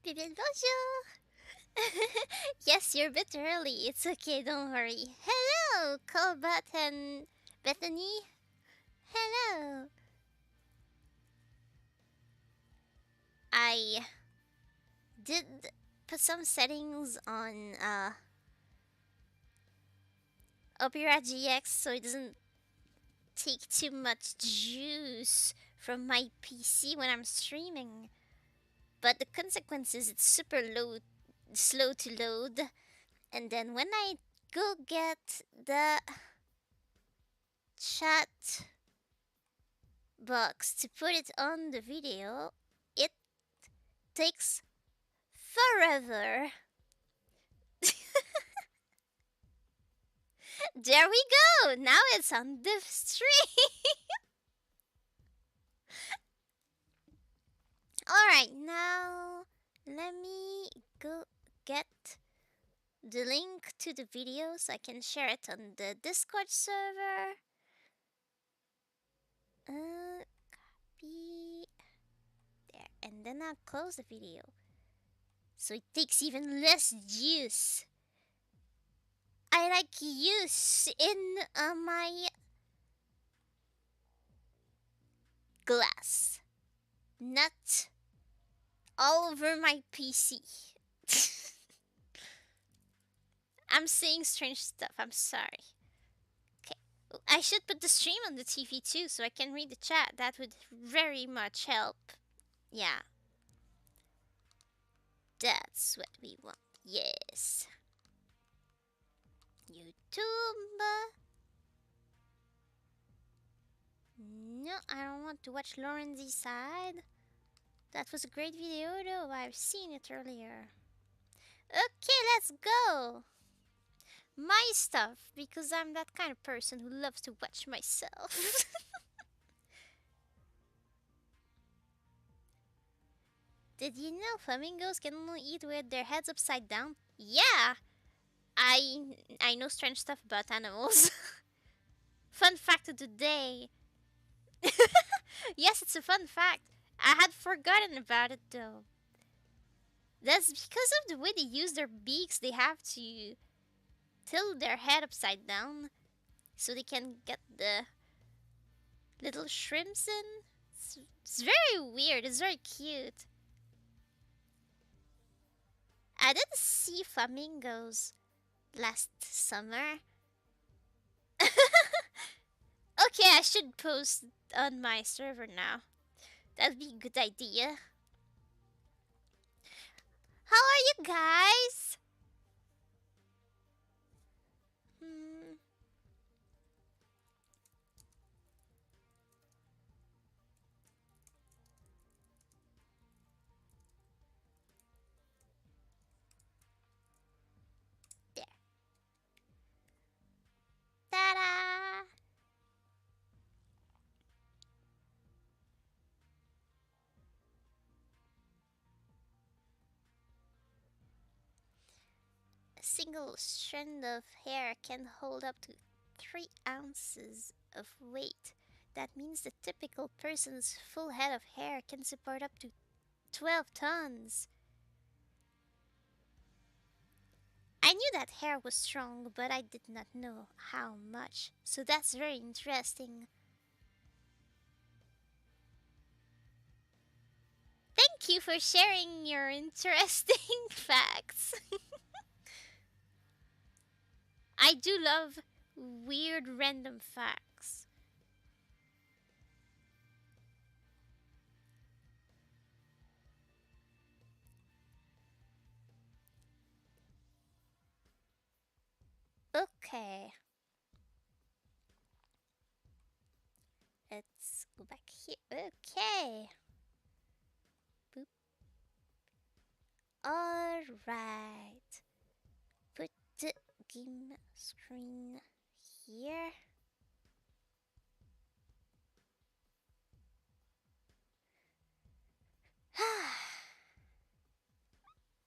Bibi, bonjour! Yes, you're a bit early. It's okay, don't worry. Hello, Colbert and Bethany. Hello. I did put some settings on Opera GX so it doesn't take too much juice from my PC when I'm streaming. But the consequence is it's super slow to load. And then when I go get the chat box to put it on the video, it takes forever. There we go! Now it's on the stream! Alright, now let me go get the link to the video so I can share it on the Discord server. Copy. There. And then I'll close the video. So it takes even less juice. I like juice in my glass, not all over my PC. I'm saying strange stuff, I'm sorry. Okay, I should put the stream on the TV too so I can read the chat. That would very much help. Yeah. That's what we want. Yes. YouTube. No, I don't want to watch Lauren's side. That was a great video though. I've seen it earlier. Okay, let's go. My stuff, because I'm that kind of person who loves to watch myself. Did you know flamingos can only eat with their heads upside down? Yeah! I know strange stuff about animals. Fun fact of the day. Yes, it's a fun fact. I had forgotten about it though. That's because of the way they use their beaks. They have to tilt their head upside down so they can get the little shrimps in. It's very weird. It's very cute. I did see flamingos last summer. Okay, I should post on my server now. That'd be a good idea. How are you guys? There. Ta-da! A single strand of hair can hold up to 3 ounces of weight. That means the typical person's full head of hair can support up to 12 tons. I knew that hair was strong, but I did not know how much. So that's very interesting. Thank you for sharing your interesting facts. I do love weird random facts. Okay. Let's go back here. Okay. Boop. Alright. Put the game screen here.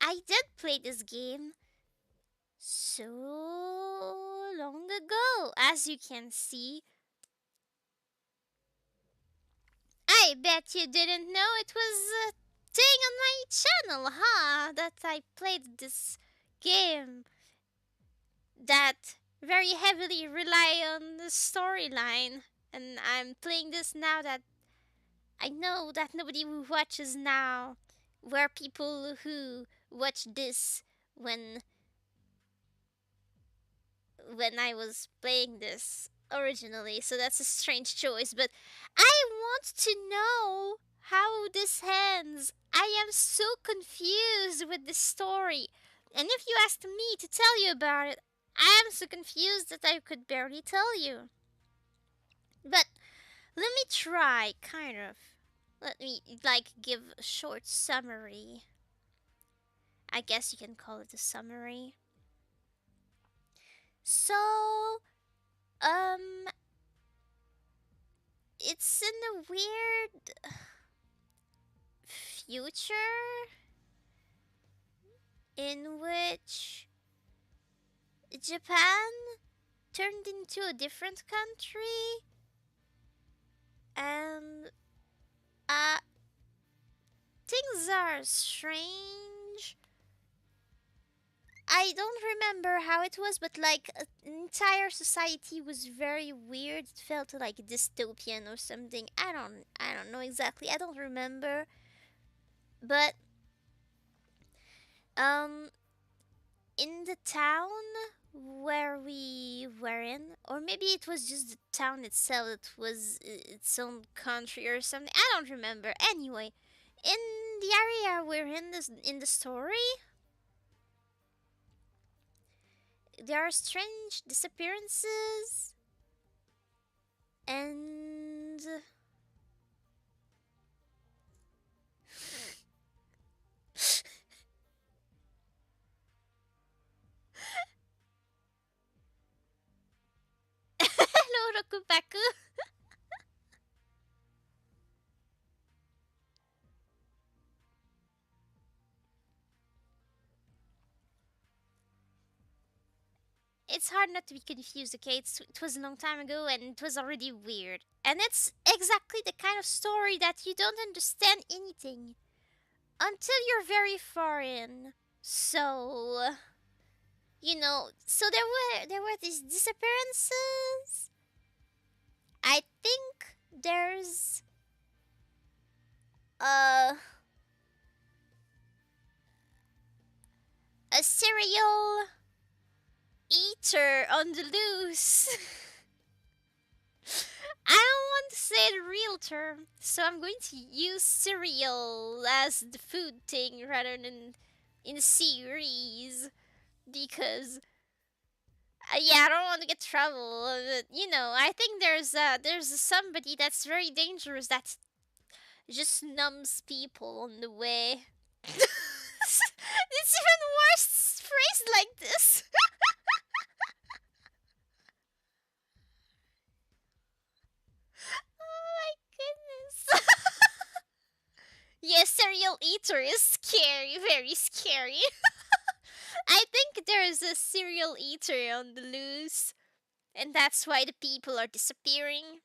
I did play this game so long ago, as you can see. I bet you didn't know it was thing on my channel, huh? That I played this game that very heavily rely on the storyline, and I'm playing this now that I know that nobody who watches now were people who watched this when I was playing this originally. So that's a strange choice, but I want to know how this ends. I am so confused with this story. And if you asked me to tell you about it, I am so confused that I could barely tell you. But let me try, kind of. Let me, like, give a short summary. I guess you can call it a summary. So, um, it's in a weird future in which Japan turned into a different country, and uh things are strange. I don't remember how it was, but like an entire society was very weird. It felt like dystopian or something. I don't know exactly. I don't remember. But um in the town where we were in, or maybe it was just the town itself, it was its own country or something. I don't remember. Anyway, in the area we're in this in the story, there are strange disappearances and hello Rokupaku. It's hard not to be confused, okay? It was a long time ago and it was already weird. And it's exactly the kind of story that you don't understand anything until you're very far in. So, so there were these disappearances. I think there's a serial eater on the loose. I don't want to say the real term, so I'm going to use cereal as the food thing rather than in the series because yeah, I don't want to get trouble. But, I think there's somebody that's very dangerous that just numbs people on the way. It's even worse phrased like this. Oh my goodness. Yes, serial eater is scary, very scary. I think there is a serial eater on the loose, and that's why the people are disappearing.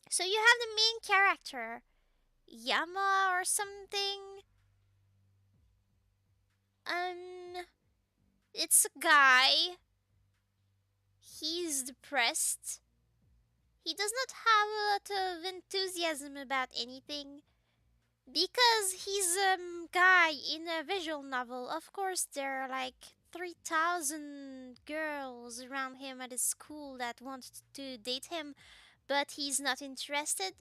So you have the main character, Yama or something, and it's a guy. He's depressed. He does not have a lot of enthusiasm about anything because he's a guy in a visual novel. Of course, there are like 3,000 girls around him at his school that want to date him, but he's not interested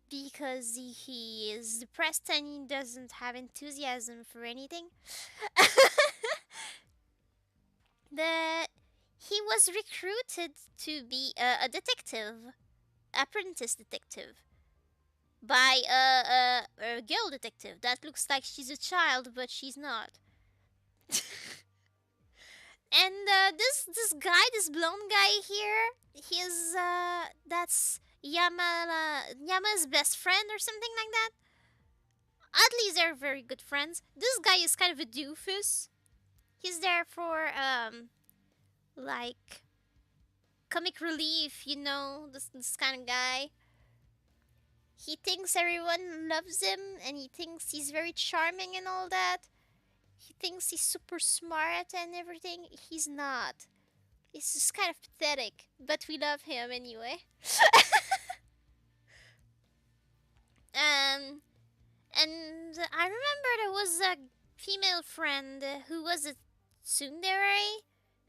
because he is depressed and he doesn't have enthusiasm for anything. the he was recruited to be a detective, apprentice detective, by a girl detective that looks like she's a child, but she's not. And this guy, this blonde guy here, he's that's Yama's best friend or something like that. At least they're very good friends. This guy is kind of a doofus. He's there for like comic relief, this kind of guy. He thinks everyone loves him and he thinks he's very charming and all that. He thinks he's super smart and everything. He's not. He's just kind of pathetic, but we love him anyway. Um, and I remember there was a female friend who was a tsundere,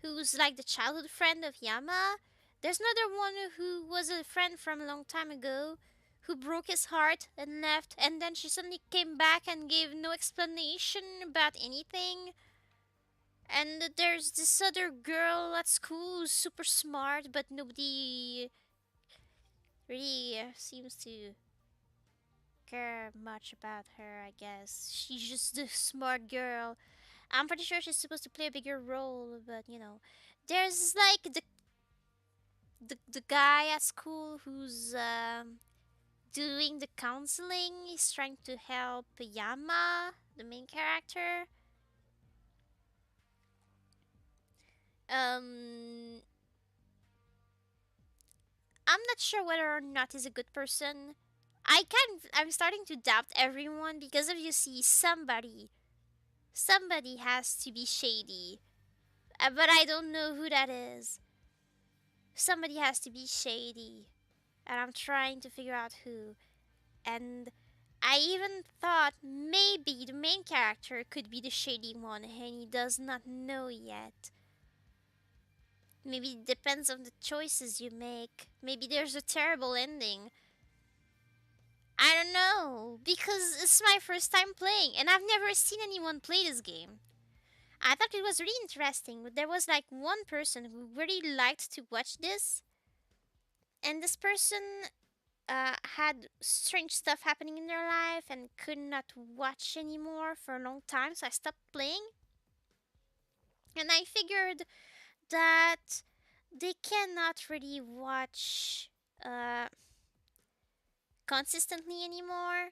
who's like the childhood friend of Yama. There's another one who was a friend from a long time ago who broke his heart and left, and then she suddenly came back and gave no explanation about anything. And there's this other girl at school who's super smart, but nobody really seems to care much about her, I guess. She's just the smart girl. I'm pretty sure she's supposed to play a bigger role, but you know. There's like the guy at school who's doing the counseling. He's trying to help Yama, the main character. Um, I'm not sure whether or not he's a good person. I'm starting to doubt everyone because if you see somebody has to be shady. But I don't know who that is. Somebody has to be shady. And I'm trying to figure out who. And I even thought maybe the main character could be the shady one and he does not know yet. Maybe it depends on the choices you make. Maybe there's a terrible ending. I don't know. Because it's my first time playing and I've never seen anyone play this game. I thought it was really interesting, but there was like one person who really liked to watch this, and this person had strange stuff happening in their life and could not watch anymore for a long time, so I stopped playing. And I figured that they cannot really watch uh, consistently anymore,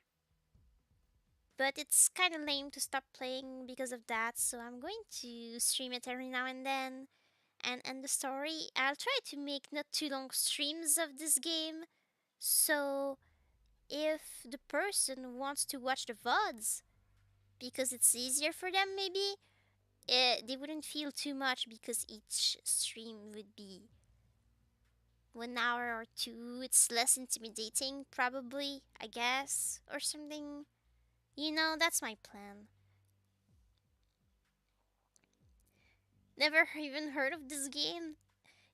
but it's kind of lame to stop playing because of that, so I'm going to stream it every now and then and end the story. I'll try to make not too long streams of this game. So if the person wants to watch the VODs because it's easier for them, maybe they wouldn't feel too much because each stream would be 1 hour or two. It's less intimidating, probably, I guess, or something. You know, that's my plan. Never even heard of this game?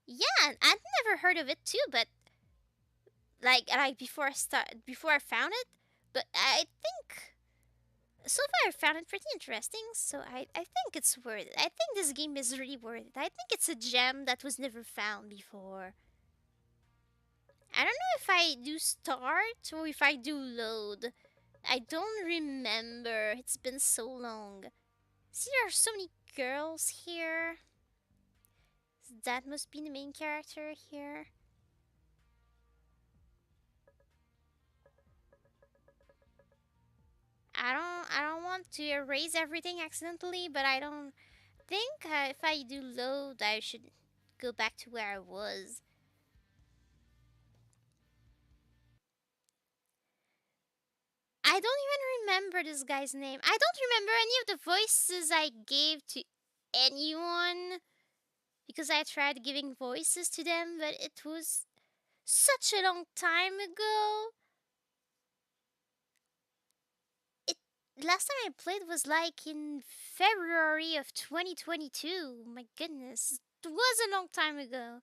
Yeah, I'd never heard of it too, but like before I found it, but I think so far I found it pretty interesting. So I think it's worth it. I think this game is really worth it. I think it's a gem that was never found before. I don't know if I do start or if I do load. I don't remember. It's been so long. See, there are so many girls here. That must be the main character here. I don't want to erase everything accidentally, but I don't think if I do load, I should go back to where I was. I don't even remember this guy's name. I don't remember any of the voices I gave to anyone because I tried giving voices to them, but it was such a long time ago. It last time I played was like in February of 2022. My goodness, it was a long time ago.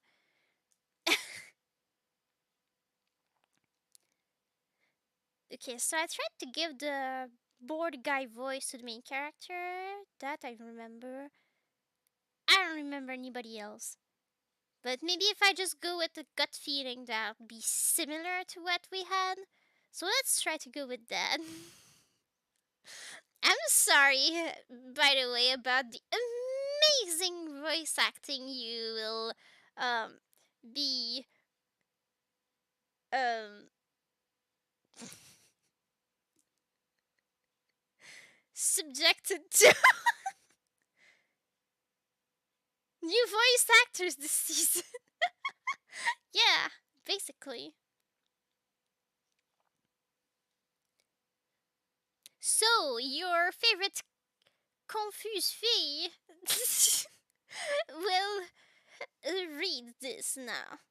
Okay, so I tried to give the bored guy voice to the main character. That I remember. I don't remember anybody else. But maybe if I just go with the gut feeling, that'll be similar to what we had. So let's try to go with that. I'm sorry, by the way, about the amazing voice acting you will um, be um, subjected to. New voice actors this season. Yeah, basically. So, your favorite confused fee will read this now.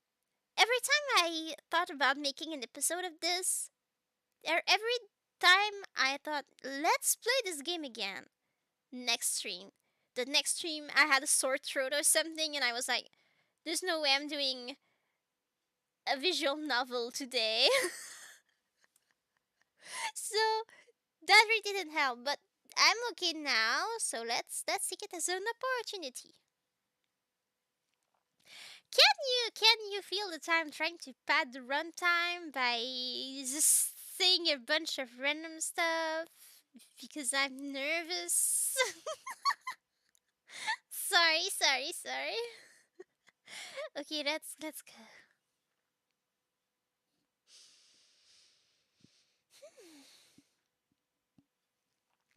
Every time I thought about making an episode of this, every time I thought, let's play this game again. Next stream. The next stream, I had a sore throat or something, and I was like, there's no way I'm doing a visual novel today. So that really didn't help, but I'm okay now, so let's take it as an opportunity. Can you feel the time trying to pad the runtime by just saying a bunch of random stuff because I'm nervous? Sorry. Okay, let's go.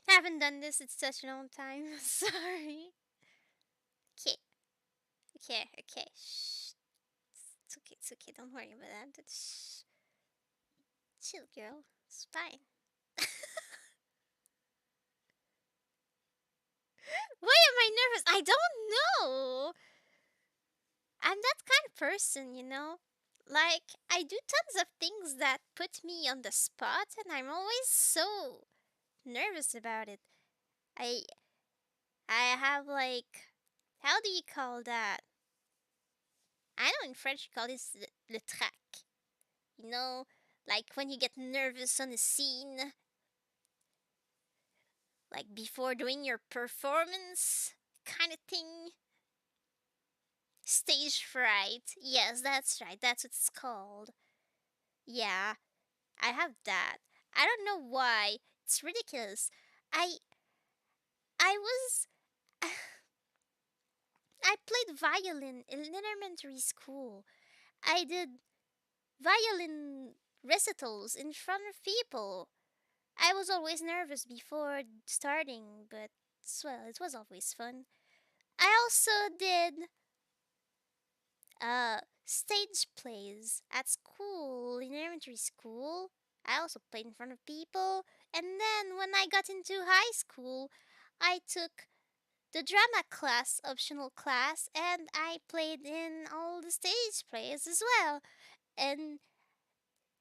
I haven't done this in such a long time. Sorry. Okay, okay. Shh. It's okay. Don't worry about that. Shh. Chill, girl. It's fine. Why am I nervous? I don't know. I'm that kind of person. Like, I do tons of things that put me on the spot, and I'm always so nervous about it. I I have like, how do you call that? I know in French you call this le trac. You know, like when you get nervous on a scene, like before doing your performance, kind of thing. Stage fright. Yes, that's right. That's what it's called. Yeah, I have that. I don't know why. It's ridiculous. I I was I played violin in elementary school. I did violin recitals in front of people. I was always nervous before starting, but well, it was always fun. I also did stage plays at school, in elementary school. I also played in front of people. And then when I got into high school, I took the drama class, optional class, and I played in all the stage plays as well. And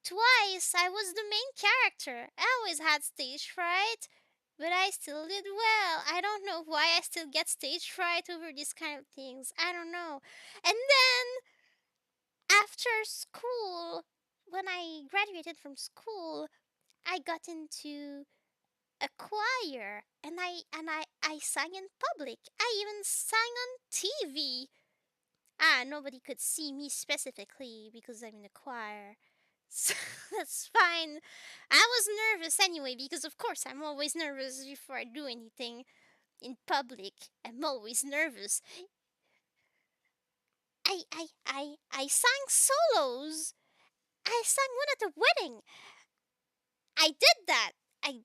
twice I was the main character. I always had stage fright, but I still did well. I don't know why I still get stage fright over these kind of things. I don't know. And then after school, when I graduated from school, I got into a choir and I sang in public. I even sang on TV. Nobody could see me specifically because I'm in a choir. So that's fine. I was nervous anyway because of course I'm always nervous before I do anything in public. I'm always nervous. I sang solos. I sang one at a wedding. I did that. I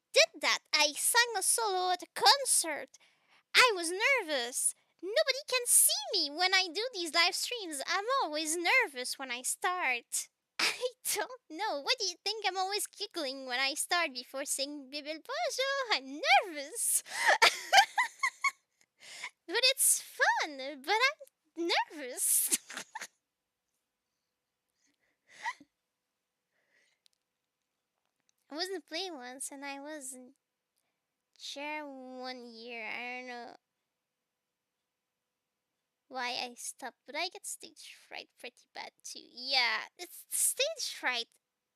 sang a solo at a concert. I was nervous. Nobody can see me when I do these live streams. I'm always nervous when I start. I don't know. What do you think? I'm always giggling when I start before saying Bibil Bonjour. I'm nervous. But it's fun. But I'm nervous. I wasn't playing once and I was in chair 1 year. I don't know why I stopped, but I get stage fright pretty bad too. Yeah, it's stage fright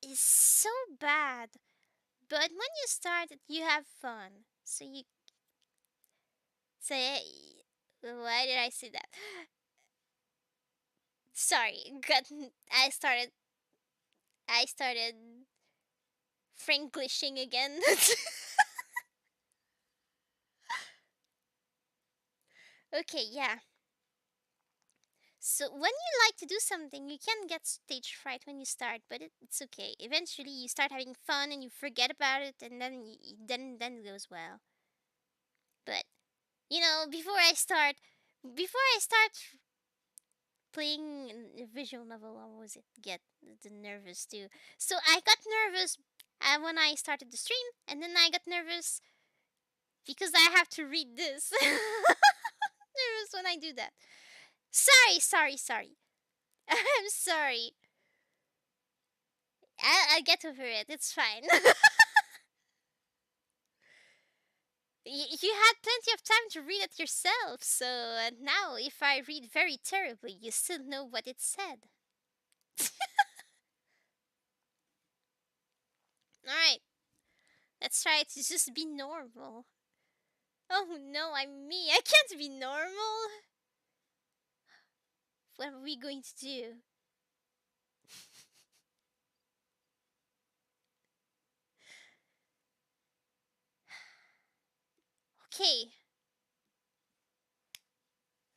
is so bad. But when you start it, you have fun. So you say, why did I say that? Sorry, I started Franklishing again. Okay, yeah. So when you like to do something, you can get stage fright when you start, but it's okay. Eventually, you start having fun and you forget about it, and then it goes well. But before I start playing a visual novel, I always get the nervous too. So I got nervous. And when I started the stream, and then I got nervous because I have to read this. Nervous when I do that. Sorry. I'm sorry. I'll get over it. It's fine. You had plenty of time to read it yourself, so now if I read very terribly, you still know what it said. Alright, let's try to just be normal. Oh no, I'm me. I can't be normal. What are we going to do? Okay,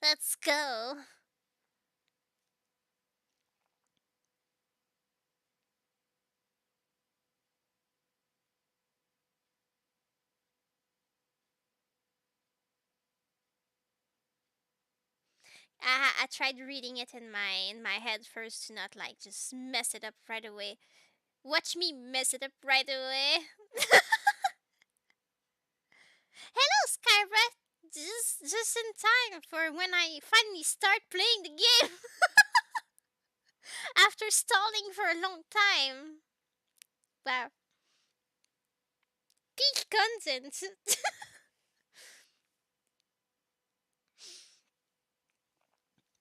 let's go. I tried reading it in my head first to not like just mess it up right away. Watch me mess it up right away. Hello, Skybreath. Just in time for when I finally start playing the game after stalling for a long time. Wow, peak content.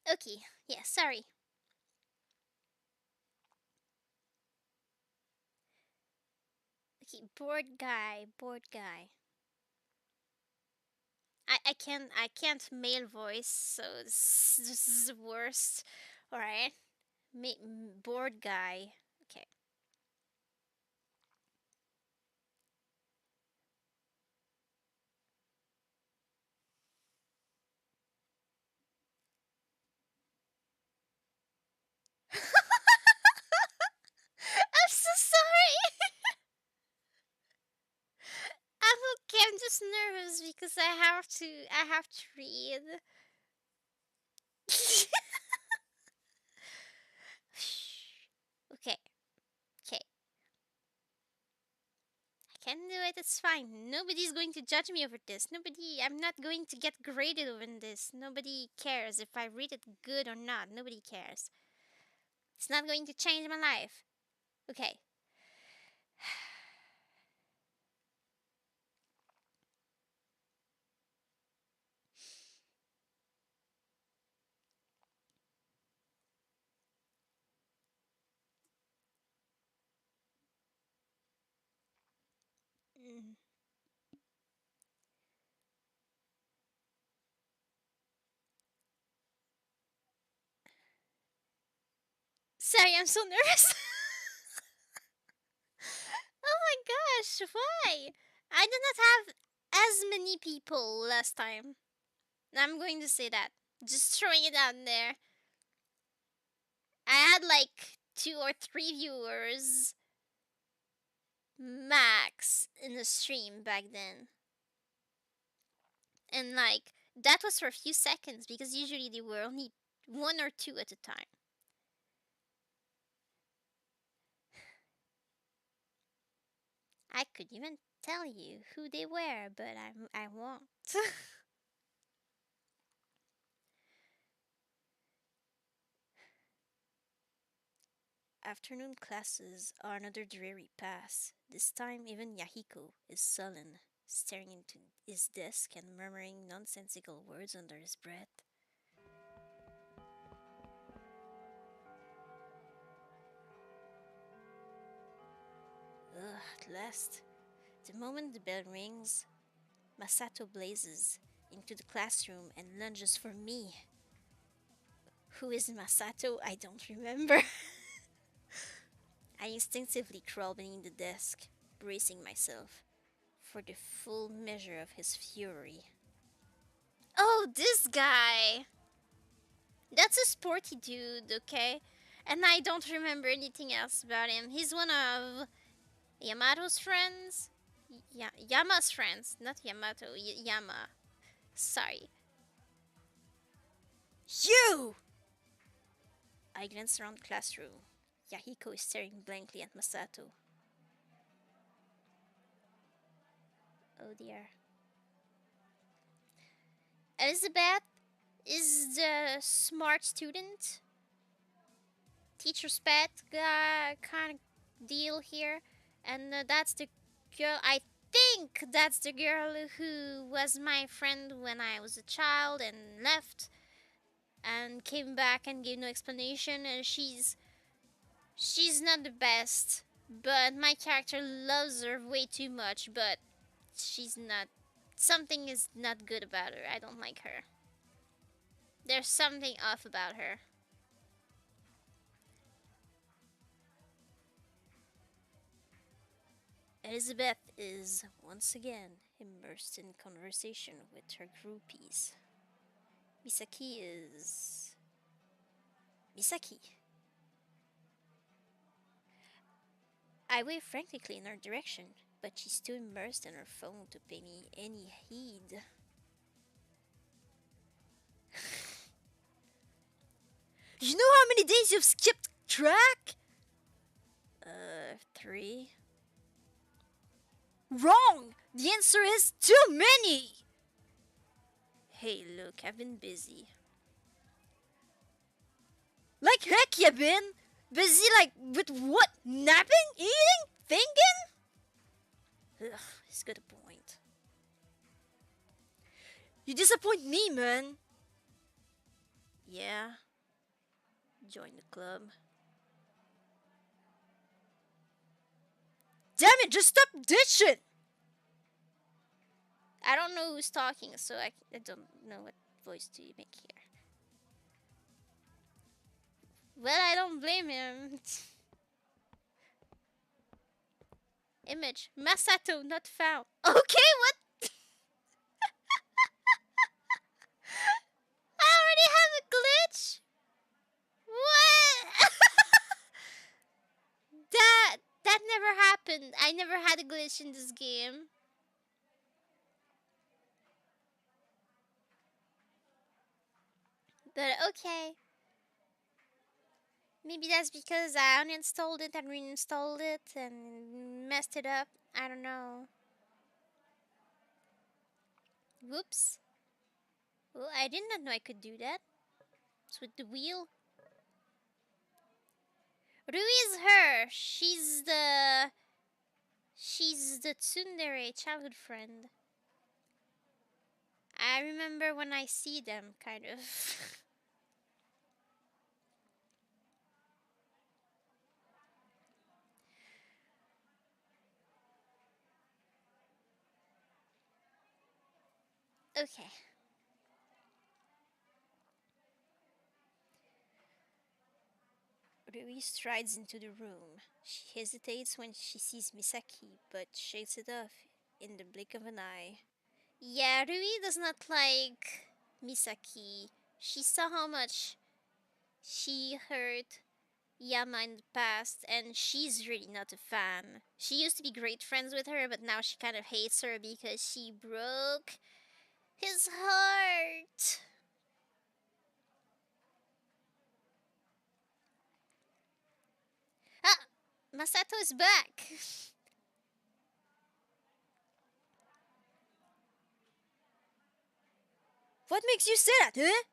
Okay, yeah, sorry. Okay, bored guy. I can't male voice, so this is the worst. All right, bored guy. Okay. I'm so sorry. I'm okay. I'm just nervous because I have to read. Okay, okay. I can do it. It's fine. Nobody's going to judge me over this. I'm not going to get graded over this. Nobody cares if I read it good or not. Nobody cares. It's not going to change my life. Okay. Mm. Sorry, I'm so nervous. Oh my gosh, why? I did not have as many people last time. I'm going to say that. Just throwing it out there. I had like 2 or 3 viewers max in the stream back then. And like that was for a few seconds because usually they were only 1 or 2 at a time. I could even tell you who they were, but I won't. Afternoon classes are another dreary pass. This time, even Yahiko is sullen, staring into his desk and murmuring nonsensical words under his breath. Ugh, at last. The moment the bell rings, Masato blazes into the classroom and lunges for me. Who is Masato? I don't remember. I instinctively crawl beneath the desk, bracing myself for the full measure of his fury. Oh, this guy! That's a sporty dude, okay? And I don't remember anything else about him. He's one of Yamato's friends? Yama's friends, not Yamato. Yama. Sorry. You! I glance around the classroom. Yahiko is staring blankly at Masato. Oh dear. Elizabeth is the smart student, teacher's pet guy kind of deal here, and that's the girl. I think that's the girl who was my friend when I was a child and left and came back and gave no explanation. And she's not the best, but my character loves her way too much. But she's not. Something is not good about her. I don't like her. There's something off about her. Elizabeth is once again immersed in conversation with her groupies. Misaki is. Misaki. I wave frantically in her direction, but she's too immersed in her phone to pay me any heed. You know how many days you've skipped track? 3. Wrong! The answer is too many! Hey, look, I've been busy. Like heck you been! Busy like with what? Napping? Eating? Thinking? Ugh, he's got a point. You disappoint me, man. Yeah. Join the club. Damn it, just stop ditching! I don't know who's talking, so I don't know what voice to make here. Well, I don't blame him. Image. Masato not found. Okay, what? I already have a glitch? What? that never happened. I never had a glitch in this game. But okay. Maybe that's because I uninstalled it and reinstalled it and messed it up. I don't know. Whoops. Well, I did not know I could do that. It's with the wheel. Rui is her. She's the tsundere childhood friend. I remember when I see them, kind of. Okay. Rui strides into the room. She hesitates when she sees Misaki, but shakes it off in the blink of an eye. Yeah, Rui does not like Misaki. She saw how much she hurt Yama in the past, and she's really not a fan. She used to be great friends with her, but now she kind of hates her because she broke his heart. Ah! Masato is back! What makes you say that, huh?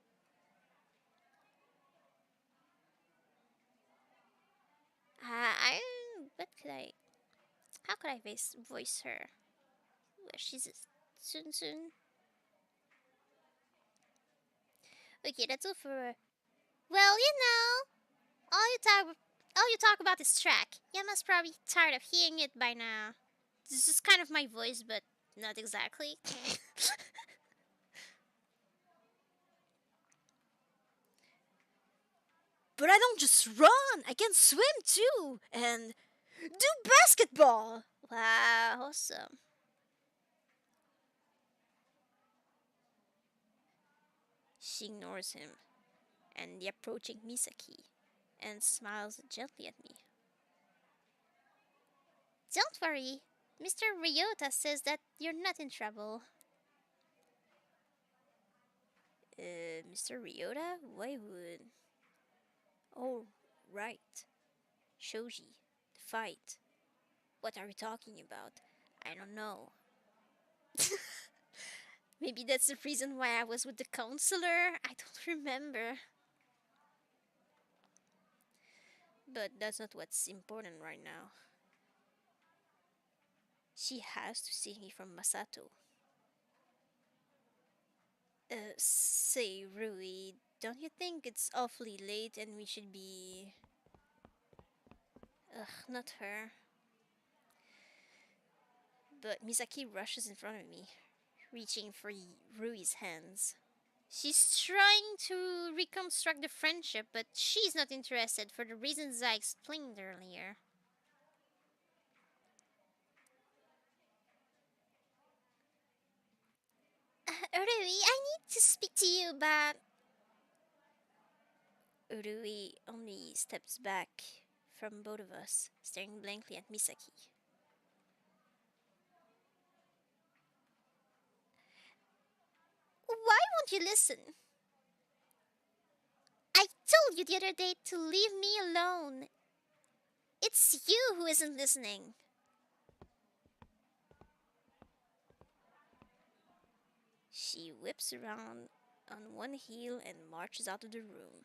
I. What could I. How could I voice her? Where she's a soon soon. Okay, that's all for. Well, all you talk about is track. Yama's probably tired of hearing it by now. This is kind of my voice, but not exactly. But I don't just run. I can swim too, and do basketball. Wow, awesome. She ignores him and the approaching Misaki and smiles gently at me. Don't worry. Mr. Ryota says that you're not in trouble. Mr. Ryota? Why would... Oh, right. Shoji. The fight. What are we talking about? I don't know. Maybe that's the reason why I was with the counselor. I don't remember. But that's not what's important right now. She has to see me from Masato. Say, Rui, don't you think it's awfully late and we should be. Ugh, not her. But Misaki rushes in front of me, reaching for Rui's hands. She's trying to reconstruct the friendship, but she's not interested for the reasons I explained earlier. Rui, I need to speak to you about. Rui only steps back from both of us, staring blankly at Misaki. Why won't you listen? I told you the other day to leave me alone. It's you who isn't listening. She whips around on one heel and marches out of the room.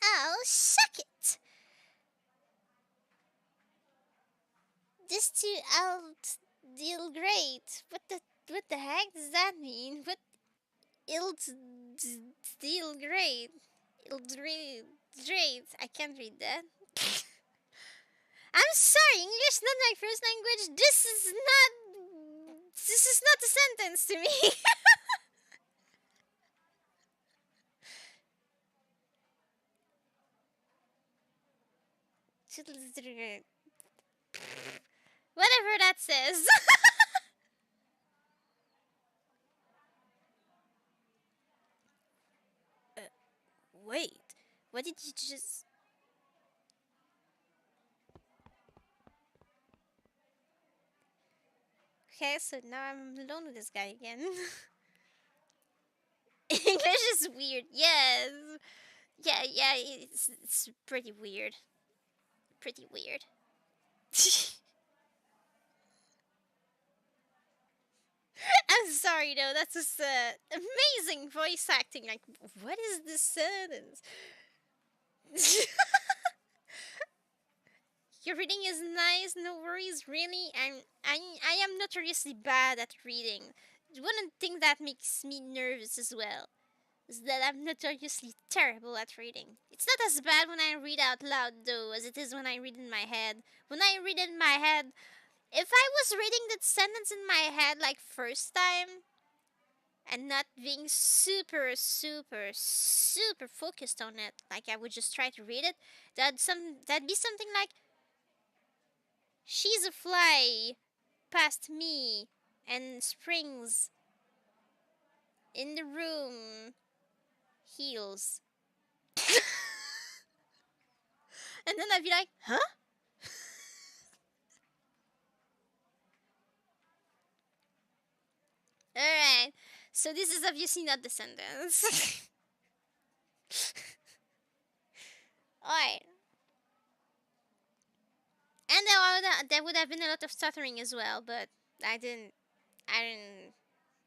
Oh, suck it! This too out deal great. What the heck does that mean? What ill deal great? Ill great. I can't read that. I'm sorry, English not my first language. This is not a sentence to me. Whatever that says. uh, wait, what did you just? Okay, so now I'm alone with this guy again. English is weird. Yes. Yeah. It's pretty weird. Pretty weird. I'm sorry though. That's just amazing voice acting. Like, what is this sentence? Your reading is nice. No worries. Really, I am notoriously bad at reading. One thing that makes me nervous as well is that I'm notoriously terrible at reading. It's not as bad when I read out loud though as it is when I read in my head. When I read in my head, if I was reading that sentence in my head like first time and not being super focused on it, like I would just try to read it, that'd be something like she's a fly past me and springs in the room heels. And then I'd be like, huh? Alright. So this is obviously not the sentence. Alright. And there would have been a lot of stuttering as well, but I didn't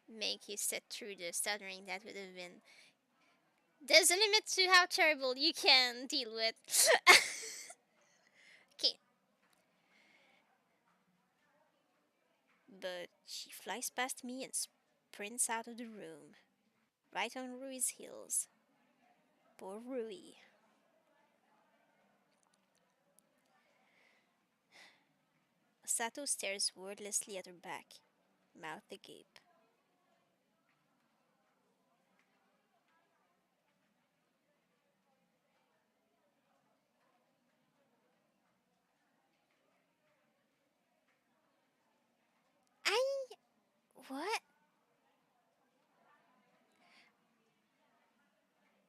make you sit through the stuttering. That would have been. There's a limit to how terrible you can deal with. Okay. But she flies past me and sprints out of the room, right on Rui's heels. Poor Rui. Sato stares wordlessly at her back, mouth agape. I. What?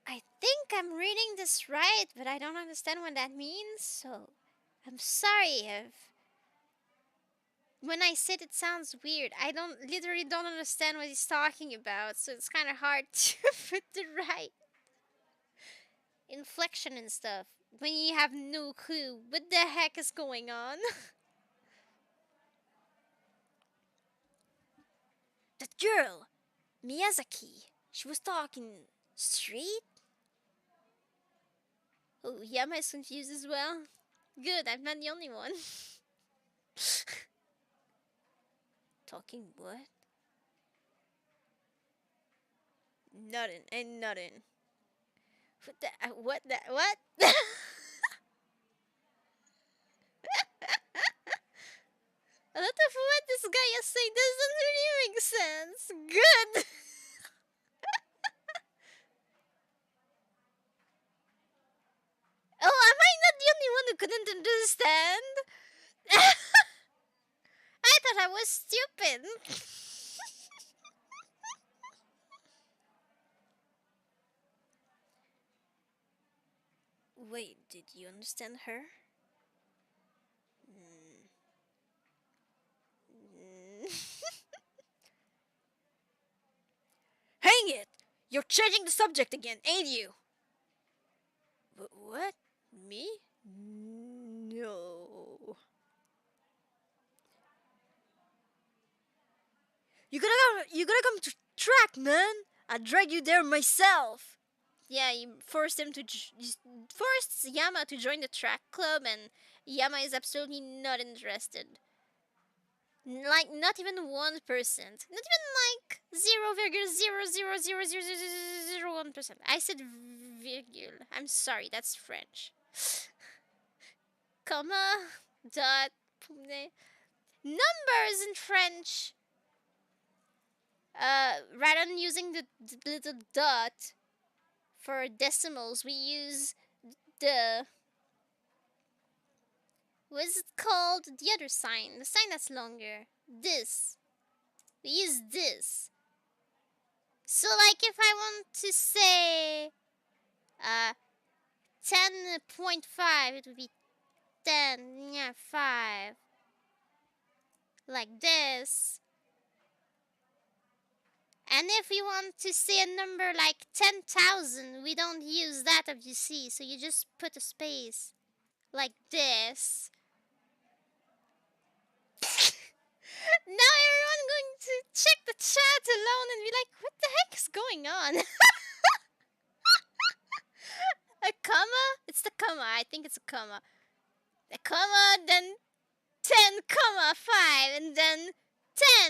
I think I'm reading this right, but I don't understand what that means, so I'm sorry if. When I said it sounds weird, I literally don't understand what he's talking about, so it's kind of hard to put the right inflection and stuff when you have no clue what the heck is going on. That girl, Miyazaki, she was talking straight? Oh, Yama is confused as well. Good, I'm not the only one. Talking what? Nothing, ain't nothing. What the? What the? What? A lot of what this guy is saying doesn't really make sense. Good. Oh, am I not the only one who couldn't understand? I thought I was stupid. Wait, did you understand her? Mm. Mm. Hang it! You're changing the subject again, ain't you? What? Me? No. You gotta come to track, man. I drag you there myself. Yeah, you forced him to you forced Yama to join the track club, and Yama is absolutely not interested. Like not even 1%, not even like 0.0000001%. I said virgule. I'm sorry, that's French. Comma, dot, numbers in French. Rather than using the little dot for decimals, we use the, what's it called? The other sign, the sign that's longer. This. We use this. So, like, if I want to say 10.5, it would be 10, yeah, 5. Like this. And if we want to say a number like 10,000, we don't use that obviously, so you just put a space. Like this. Now everyone going to check the chat alone and be like, what the heck is going on? A comma? It's the comma. I think it's a comma. A comma, then 10, comma 5, and then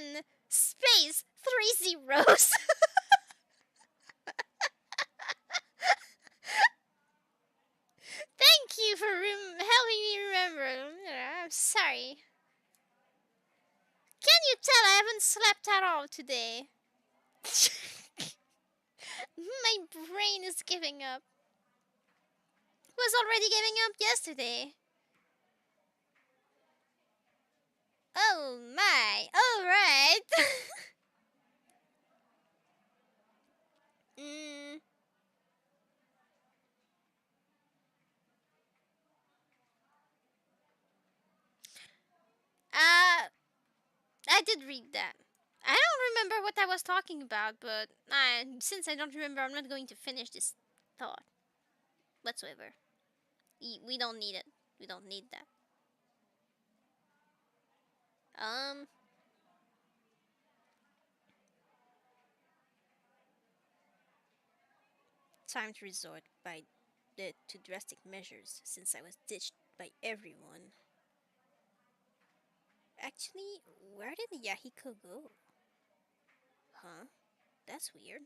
10 space 3 zeros. Thank you for helping me remember. I'm sorry. Can you tell I haven't slept at all today? My brain is giving up. Was already giving up yesterday. Oh my, alright. mm. I did read that. I don't remember what I was talking about, but since I don't remember, I'm not going to finish this thought whatsoever. We don't need it. We don't need that. Um, Time to resort to drastic measures since I was ditched by everyone. Actually, where did Yahiko go? Huh? That's weird.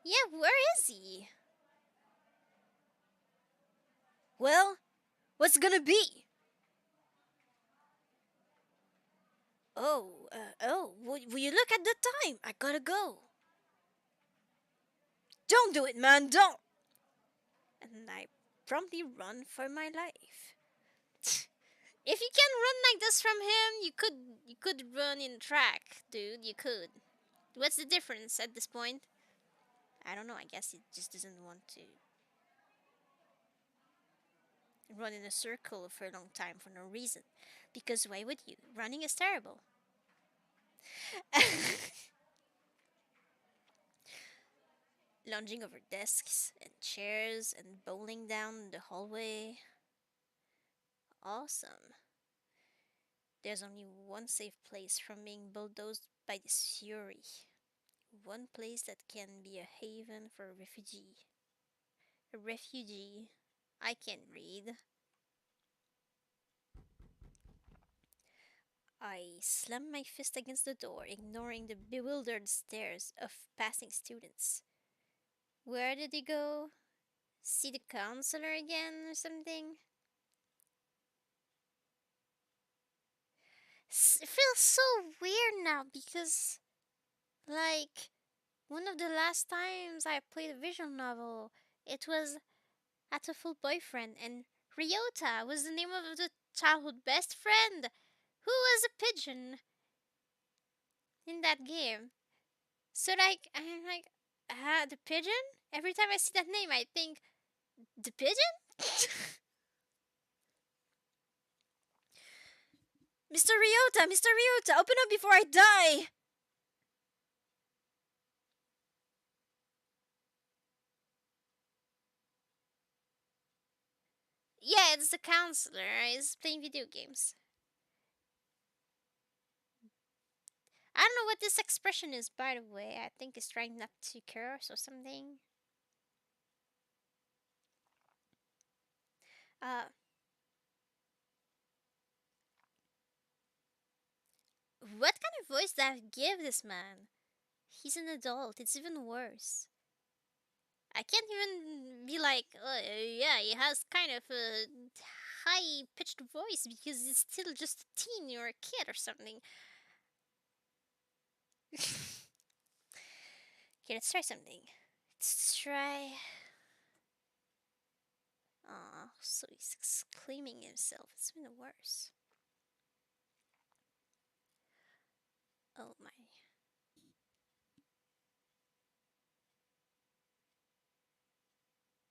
Yeah, where is he? Well, what's gonna be? Will you look at the time? I gotta go. Don't do it, man, don't! And I promptly run for my life. If you can run like this from him, you could run in track, dude. You could. What's the difference at this point? I don't know. I guess he just doesn't want to run in a circle for a long time for no reason. Because why would you? Running is terrible. Lounging over desks and chairs and bowling down the hallway. Awesome. There's only one safe place from being bulldozed by this fury. One place that can be a haven for a refugee. A refugee. I can't read. I slammed my fist against the door, ignoring the bewildered stares of passing students. Where did he go? See the counselor again or something? It feels so weird now because, like, one of the last times I played a visual novel, it was Hateful Boyfriend, and Ryota was the name of the childhood best friend who was a pigeon in that game. So, like, I'm like, the pigeon? Every time I see that name, I think, the pigeon? Mr. Ryota, Mr. Ryota, open up before I die! Yeah, it's the counselor. He's playing video games. I don't know what this expression is, by the way. I think he's trying not to curse or something. Uh, what kind of voice did I give this man? He's an adult. It's even worse. I can't even be like, yeah, he has kind of a high pitched voice because he's still just a teen or a kid or something. Okay, let's try something. Let's try. Aw, so he's exclaiming himself. It's even worse. Oh my.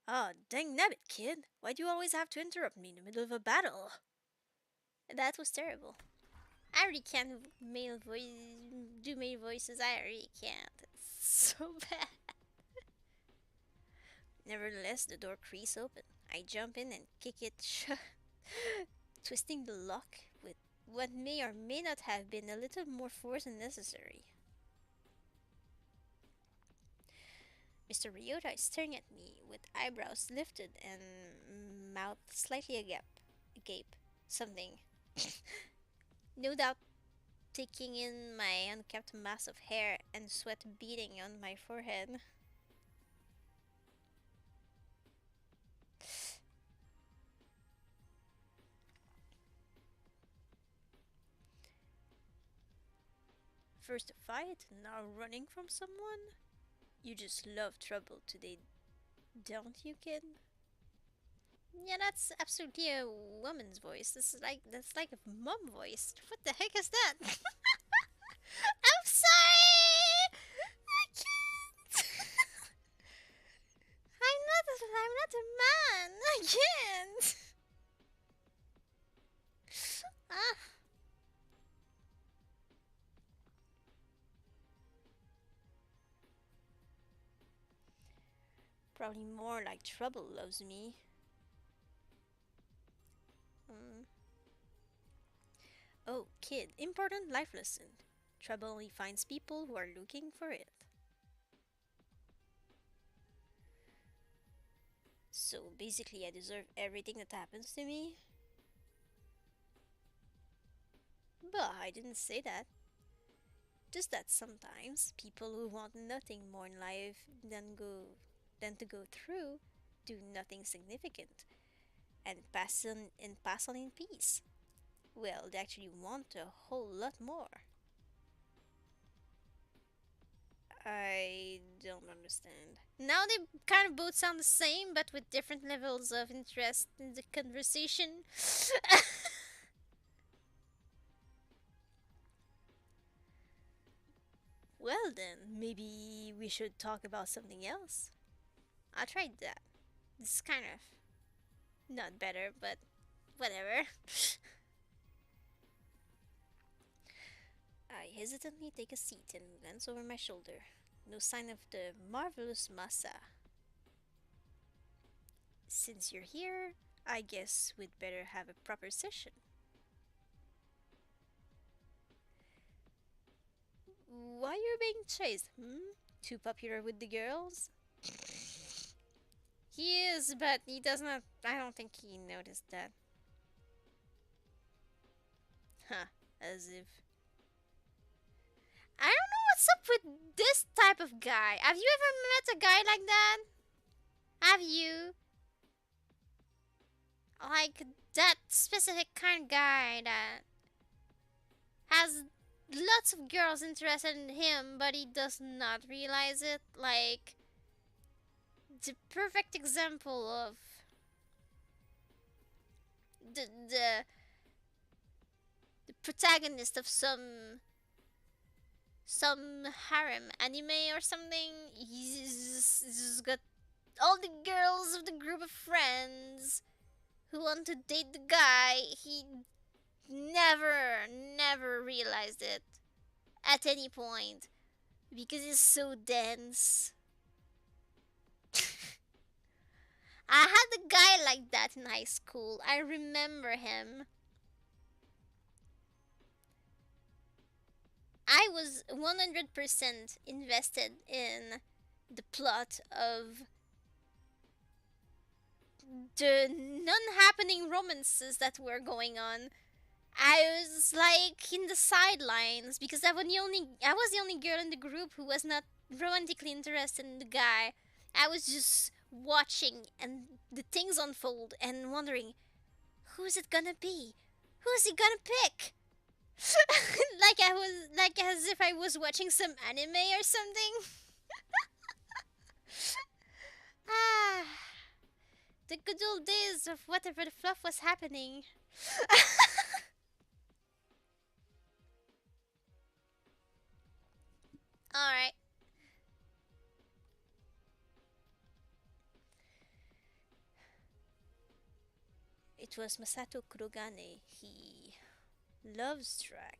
Ah, dang nabbit, kid. Why do you always have to interrupt me in the middle of a battle? That was terrible. I really can't do male voices. I really can't. It's so bad. Nevertheless, the door creaks open. I jump in and kick it shut, twisting the lock with what may or may not have been a little more force than necessary. Mr. Ryota is staring at me with eyebrows lifted and mouth slightly agape. Something. No doubt taking in my unkept mass of hair and sweat beading on my forehead. First a fight, now running from someone? You just love trouble today, don't you, kid? Yeah, that's absolutely a woman's voice. That's like a mom voice. What the heck is that? I'm sorry. I can't. I'm not a man. I can't. Ah, probably more like trouble loves me. Mm. Oh, kid, important life lesson. Trouble only finds people who are looking for it. So basically, I deserve everything that happens to me? But I didn't say that. Just that sometimes people who want nothing more in life than to go through do nothing significant and pass on in peace. Well, they actually want a whole lot more. I don't understand. Now they kind of both sound the same, but with different levels of interest in the conversation. Well, then, maybe we should talk about something else. I tried that. It's kind of not better, but whatever. I hesitantly take a seat and glance over my shoulder. No sign of the marvelous Masa. Since you're here, I guess we'd better have a proper session. Why you're being chased? Hmm? Too popular with the girls? He is, but he does not. I don't think he noticed that. Huh. As if. I don't know what's up with this type of guy. Have you ever met a guy like that? Have you? Like that specific kind of guy that has lots of girls interested in him, but he does not realize it? Like the perfect example of the protagonist of some harem anime or something. He's got all the girls of the group of friends who want to date the guy. He never realized it at any point because he's so dense. I had a guy like that in high school. I remember him. I was 100% invested in the plot of the non-happening romances that were going on. I was like in the sidelines because I was the only girl in the group who was not romantically interested in the guy. I was just watching and the things unfold and wondering who's it gonna be? Who's he gonna pick? Like as if I was watching some anime or something. Ah, the good old days of whatever the fluff was happening. All right. It was Masato Kurogane. He loves track,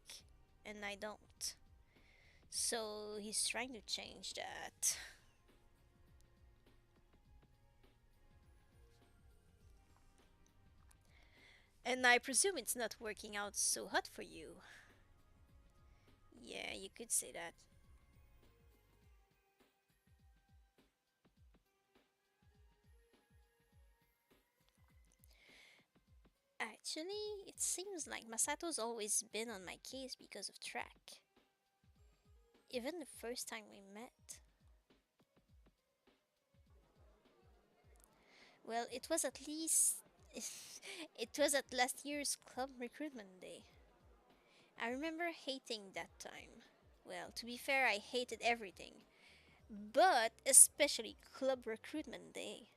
and I don't. So he's trying to change that. And I presume it's not working out so hot for you. Yeah, you could say that. Actually, it seems like Masato's always been on my case because of track. Even the first time we met. Well, it was at least. It was at last year's club recruitment day. I remember hating that time. Well, to be fair, I hated everything. But especially club recruitment day.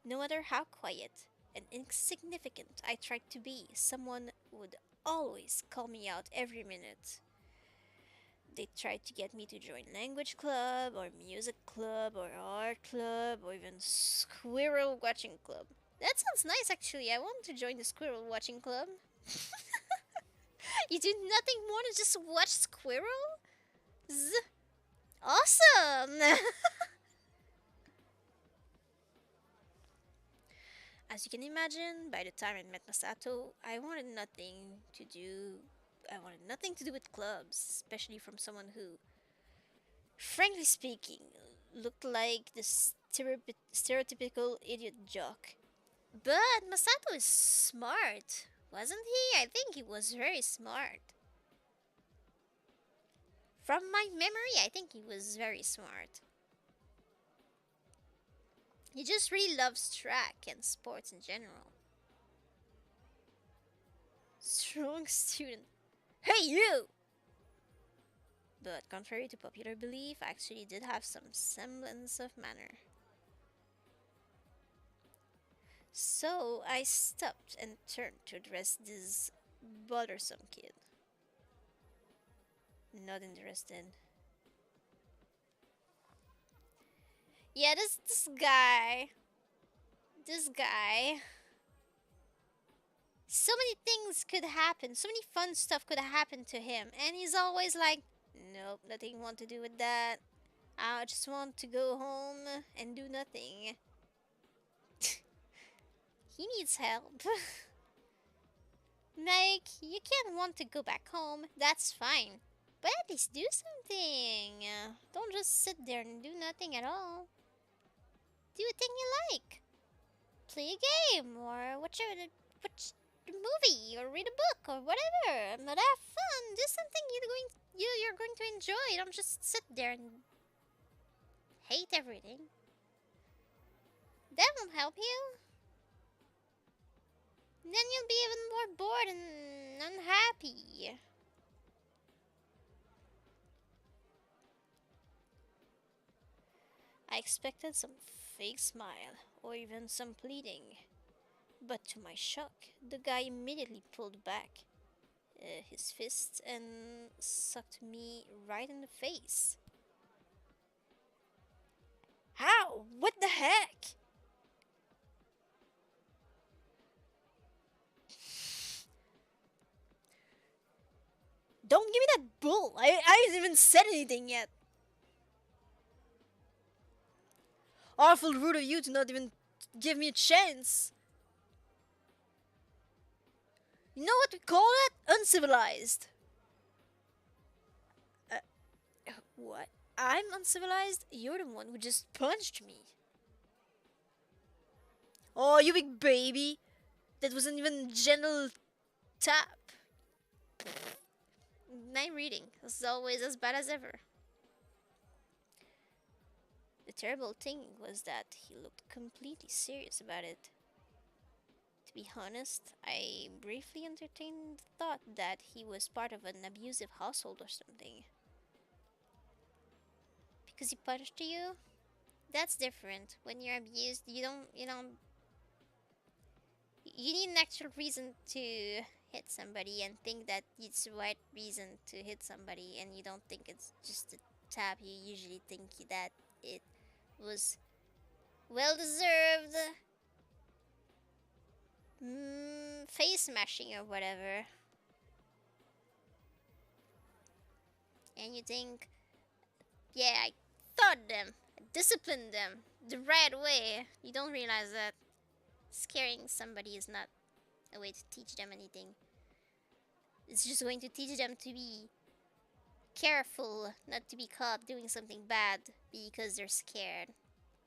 No matter how quiet and insignificant I tried to be, someone would always call me out every minute. They tried to get me to join language club or music club or art club or even squirrel watching club. That sounds nice actually. I want to join the squirrel watching club. You do nothing more than just watch squirrels? Awesome! As you can imagine, by the time I met Masato, I wanted nothing to do. I wanted nothing to do with clubs, especially from someone who, frankly speaking, looked like the stereotypical idiot jock. But Masato is smart, wasn't he? I think he was very smart. From my memory, I think he was very smart. He just really loves track and sports in general. Strong student. Hey, you! But contrary to popular belief, I actually did have some semblance of manner. So I stopped and turned to address this bothersome kid. Not interested. Yeah, this guy. This guy. So many things could happen. So many fun stuff could happen to him. And he's always like, nope, nothing want to do with that. I just want to go home and do nothing. He needs help. Like, you can't want to go back home. That's fine. But at least do something. Don't just sit there and do nothing at all. Do a thing you like. Play a game or watch a movie or read a book or whatever. But have fun. Do something you're going to enjoy. Don't just sit there and hate everything. That won't help you. Then you'll be even more bored and unhappy. I expected some fake smile or even some pleading. But to my shock, the guy immediately pulled back his fist and sucked me right in the face. How? What the heck? Don't give me that bull. I haven't even said anything yet. Awful rude of you to not even give me a chance. You know what we call that? Uncivilized. What? I'm uncivilized? You're the one who just punched me. Oh, you big baby. That wasn't even a gentle tap. Night reading. As always as bad as ever. The terrible thing was that he looked completely serious about it. To be honest, I briefly entertained the thought that he was part of an abusive household or something. Because he punched you? That's different. When you're abused, you need an actual reason to hit somebody and think that it's the right reason to hit somebody, and you don't think it's just a tap. You usually think that it was well deserved face smashing or whatever. And you think, yeah, I taught them, I disciplined them the right way. You don't realize that scaring somebody is not a way to teach them anything. It's just going to teach them to be careful, not to be caught doing something bad because they're scared.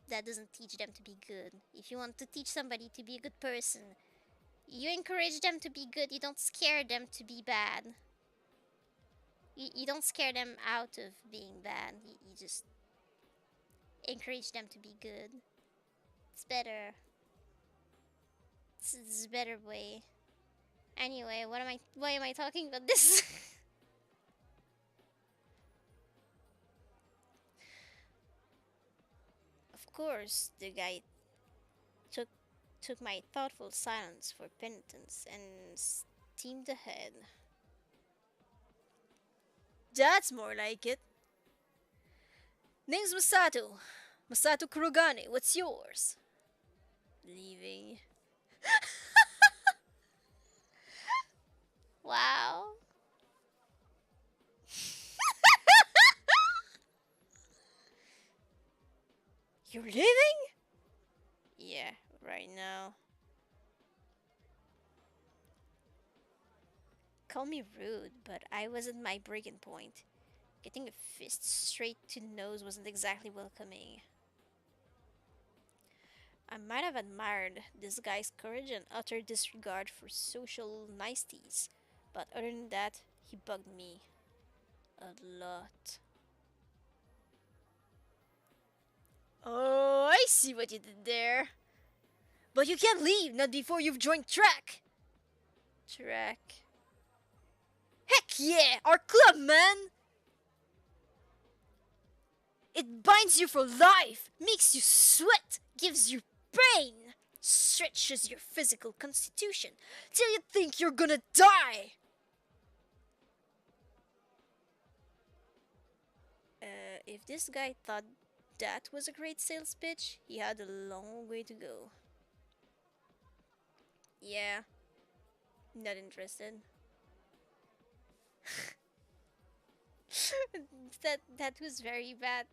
That doesn't teach them to be good. If you want to teach somebody to be a good person, you encourage them to be good. You don't scare them to be bad. You don't scare them out of being bad. You just encourage them to be good. It's better. It's a better way. Anyway, why am I talking about this? Of course, the guy took my thoughtful silence for penitence and steamed ahead. That's more like it. Name's Masato. Masato Kurogane. What's yours? Leaving. Wow. You're leaving? Yeah, right now. Call me rude, but I was at my breaking point. Getting a fist straight to the nose wasn't exactly welcoming. I might have admired this guy's courage and utter disregard for social niceties, but other than that, he bugged me a lot. Oh, I see what you did there. But you can't leave, not before you've joined track. Track. Heck yeah, our club, man! It binds you for life, makes you sweat, gives you pain, stretches your physical constitution till you think you're gonna die. If this guy thought that was a great sales pitch, he had a long way to go. Yeah, not interested. that was very bad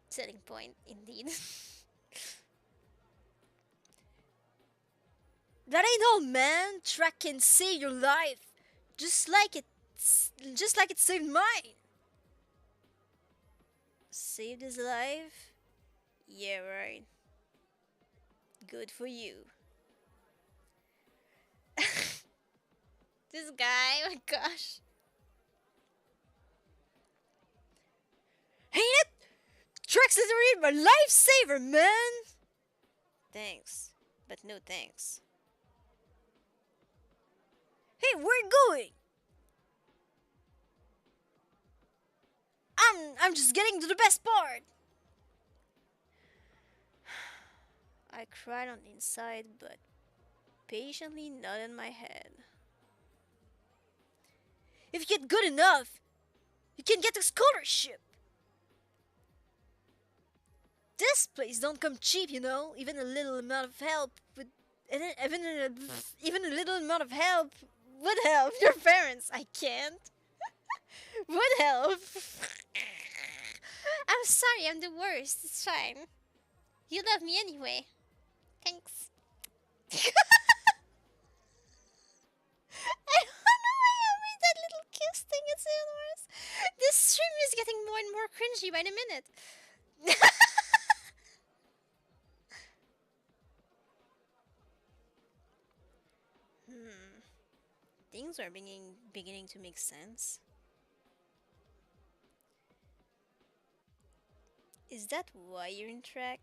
selling point indeed. That ain't all, man. Track can save your life. Just like it Just like it saved mine. Saved his life? Yeah, right. Good for you. This guy, oh my gosh. Ain't it? Truck's literally my lifesaver, man! Thanks, but no thanks. Hey, where you going? I'm just getting to the best part. I cried on the inside, but patiently nodded my head. If you get good enough, you can get a scholarship. This place don't come cheap, you know. Even a little amount of help would, even a little amount of help would help your parents. I can't. Would help. I'm sorry, I'm the worst. It's fine. You love me anyway. Thanks. I don't know why I made that little kiss thing. It's even worse. This stream is getting more and more cringy by the minute. Things are beginning to make sense. Is that why you're in track?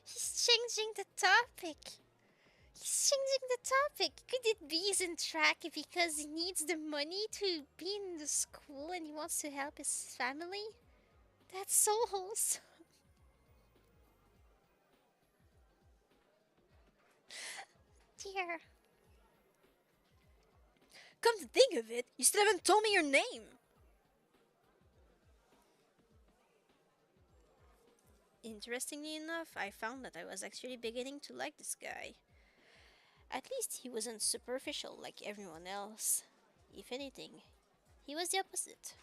He's changing the topic. He's changing the topic. Could it be he's in track because he needs the money to be in the school and he wants to help his family? That's so wholesome. Dear. Come to think of it, you still haven't told me your name. Interestingly enough, I found that I was actually beginning to like this guy. At least he wasn't superficial like everyone else. If anything, he was the opposite.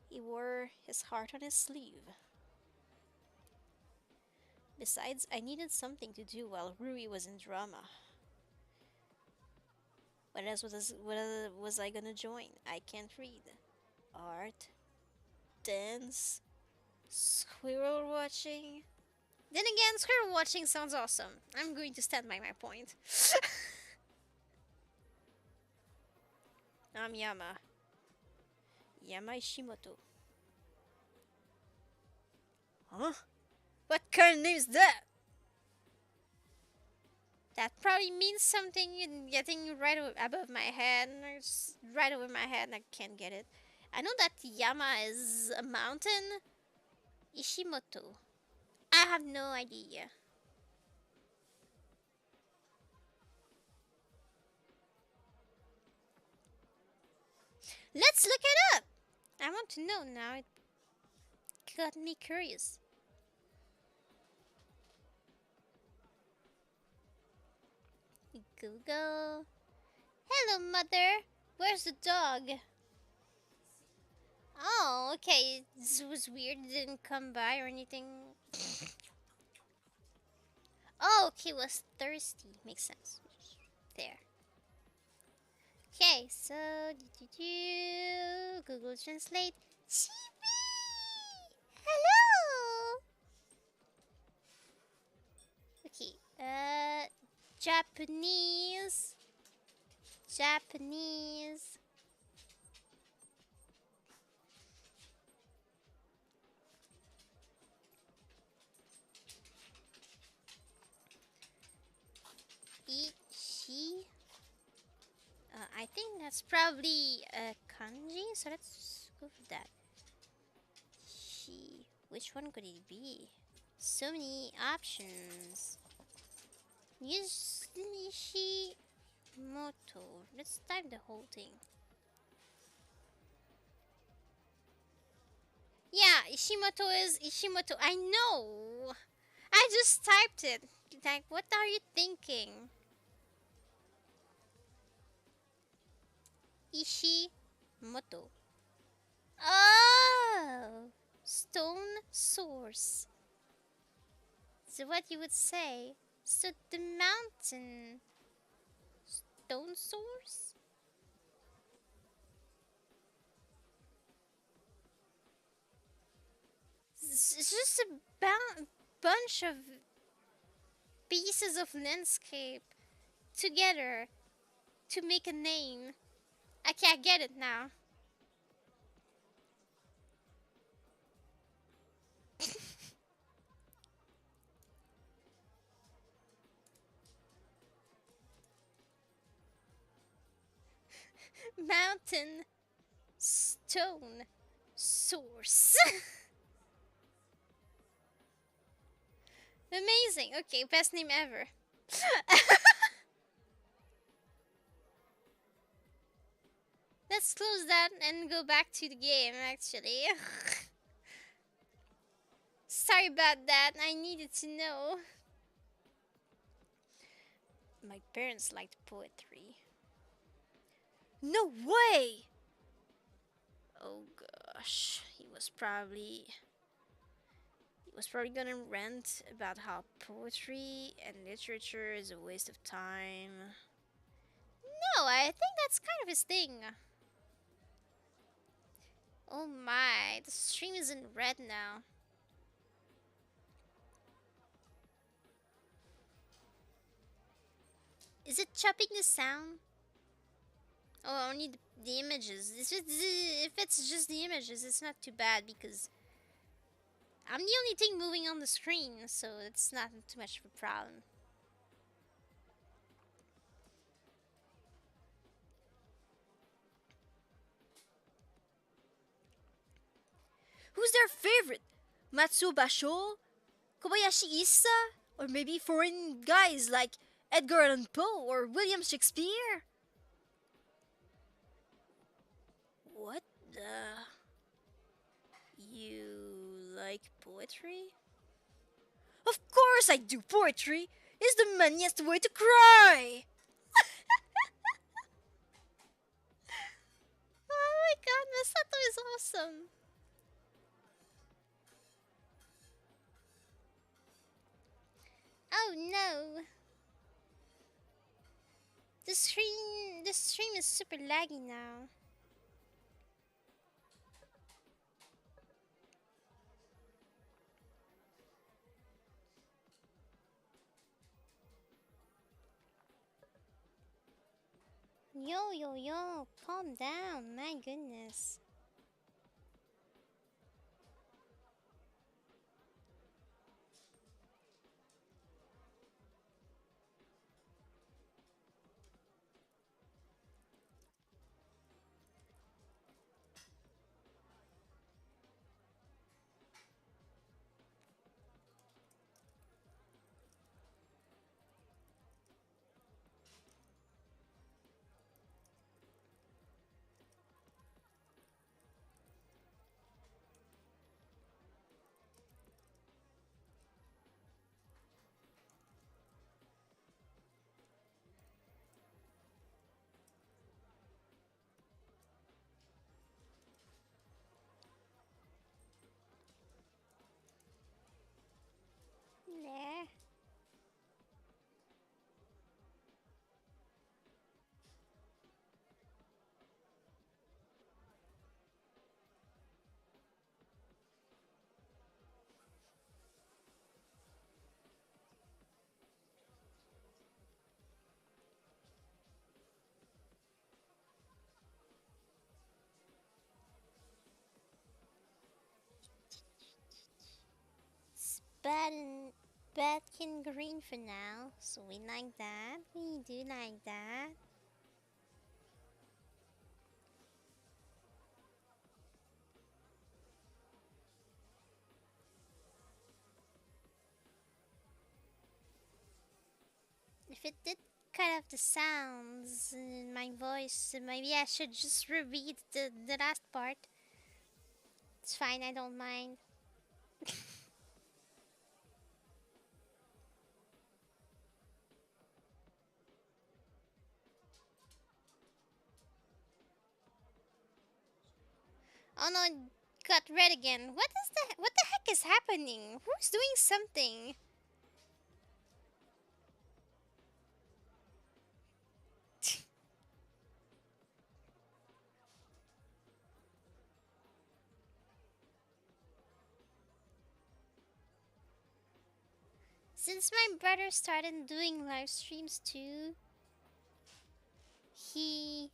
He wore his heart on his sleeve. Besides, I needed something to do while Rui was in drama. What else was I gonna join? I can't read. Art? Dance? Squirrel watching? Then again, squirrel watching sounds awesome. I'm going to stand by my point. I'm Yama. Yama Ishimoto. Huh? What kind of name is that? That probably means something in getting right above my head, or right over my head, and I can't get it. I know that Yama is a mountain. Ishimoto. I have no idea. Let's look it up! I want to know now. It got me curious. Google. Hello, mother. Where's the dog? Oh, okay. This was weird. It didn't come by or anything. Oh, okay. Was thirsty. Makes sense. There. Okay, so Google Translate. Chibi! Hello! Okay, Japanese. Japanese. Ichi. I think that's probably a kanji, so let's go for that. She. Which one could it be? So many options. Use Ishimoto. Let's type the whole thing. Yeah, Ishimoto is Ishimoto. I know. I just typed it. Like, what are you thinking? Ishimoto. Oh, stone source. So what you would say? So the mountain stone source? It's just a bunch of pieces of landscape together to make a name. I can't get it now. Mountain stone source. Amazing. Okay, best name ever. Let's close that and go back to the game actually. Sorry about that. I needed to know. My parents liked poetry. No way! Oh gosh. He was probably gonna rant about how poetry and literature is a waste of time. No, I think that's kind of his thing. Oh my, the stream is in red now. Is it chopping the sound? Oh, only the images. If it's just the images, it's not too bad because I'm the only thing moving on the screen, so it's not too much of a problem. Who's their favorite? Matsuo Basho? Kobayashi Issa? Or maybe foreign guys like Edgar Allan Poe or William Shakespeare? What the? You like poetry? Of course I do poetry! It's the manliest way to cry! Oh my god, Masato is awesome! Oh no! The stream is super laggy now. Yo, yo, yo, calm down, my goodness. Nah. It's Batkin green for now, so we like that. We do like that. If it did cut off the sounds in my voice, maybe I should just repeat the last part. It's fine, I don't mind. Oh no, it got red again. What the heck is happening? Who's doing something? Since my brother started doing live streams too, he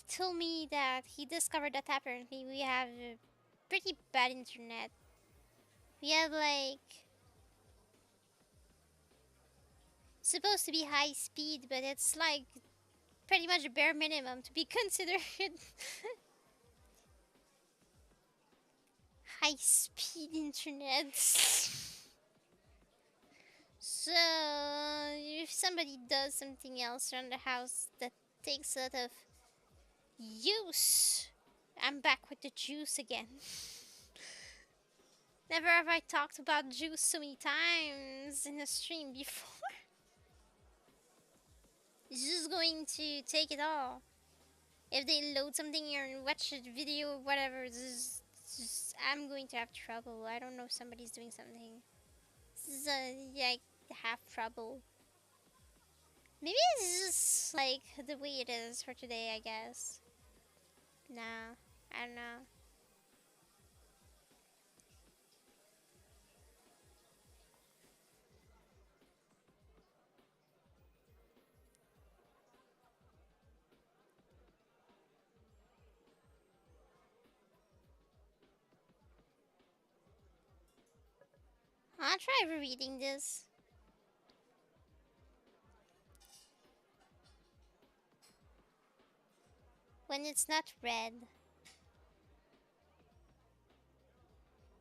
told me that he discovered that apparently we have pretty bad internet. We have like supposed to be high speed, but it's like pretty much a bare minimum to be considered high speed internet. So if somebody does something else around the house that takes a lot of use, I'm back with the juice again. Never have I talked about juice so many times in a stream before. It's just going to take it all. If they load something or watch a video or whatever, I'm going to have trouble. I don't know if somebody's doing something. This is like half trouble. Maybe it's just like the way it is for today, I guess. Nah, I don't know. I'll try rereading this. When it's not red.